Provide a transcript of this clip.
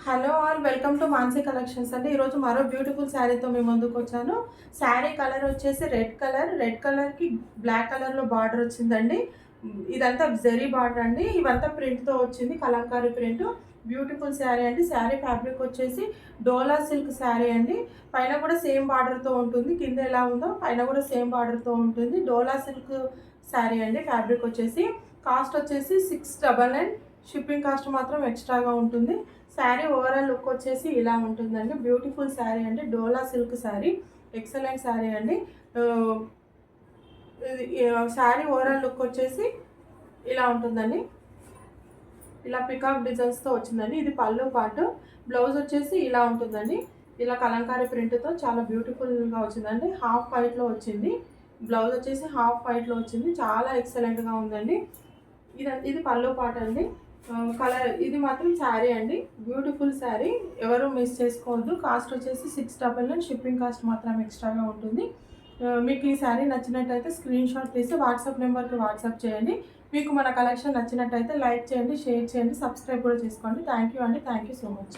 Hello all welcome to Mansi collections అండి. ఈరోజు మరో బ్యూటిఫుల్ శారీతో మీ ముందుకు వచ్చాను. శారీ కలర్ వచ్చేసి రెడ్ కలర్కి బ్లాక్ కలర్లో బార్డర్ వచ్చిందండి. ఇదంతా జరీ బార్డర్ అండి. ఇవంతా ప్రింట్తో వచ్చింది, కలంకారీ ప్రింట్. బ్యూటిఫుల్ శారీ అండి. శారీ ఫ్యాబ్రిక్ వచ్చేసి డోలా సిల్క్ శారీ అండి. పైన కూడా సేమ్ బార్డర్తో ఉంటుంది, కింద ఎలా ఉందో పైన కూడా సేమ్ బార్డర్తో ఉంటుంది. డోలా సిల్క్ శారీ అండి. ఫ్యాబ్రిక్ వచ్చేసి కాస్ట్ వచ్చేసి 699. షిప్పింగ్ కాస్ట్ మాత్రం ఎక్స్ట్రాగా ఉంటుంది. శారీ ఓవరాల్ లుక్ వచ్చేసి ఇలా ఉంటుందండి. బ్యూటిఫుల్ శారీ అండి. డోలా సిల్క్ శారీ, ఎక్సలెంట్ శారీ అండి. శారీ ఓవరాల్ లుక్ వచ్చేసి ఇలా ఉంటుందండి. ఇలా పికాక్ డిజైన్స్తో వచ్చిందండి. ఇది పళ్ళు పాటు. బ్లౌజ్ వచ్చేసి ఇలా ఉంటుందండి. ఇలా కలంకారీ ప్రింట్తో చాలా బ్యూటిఫుల్గా వచ్చిందండి. హాఫ్ వైట్లో వచ్చింది. బ్లౌజ్ వచ్చేసి హాఫ్ వైట్లో వచ్చింది. చాలా ఎక్సలెంట్గా ఉందండి. ఇది పళ్ళు పాట అండి. కలర్ ఇది మాత్రం శారీ అండి. బ్యూటిఫుల్ శారీ, ఎవరు మిస్ చేసుకోవద్దు. కాస్ట్ వచ్చేసి 699. షిప్పింగ్ కాస్ట్ మాత్రం ఎక్స్ట్రాగా ఉంటుంది. మీకు ఈ శారీ నచ్చినట్టయితే స్క్రీన్ షాట్ తీసి వాట్సాప్ నెంబర్కి వాట్సాప్ చేయండి. మీకు మన కలెక్షన్ నచ్చినట్టయితే లైక్ చేయండి, షేర్ చేయండి, సబ్స్క్రైబ్ కూడా చేసుకోండి. థ్యాంక్ యూ అండి. Thank you so much.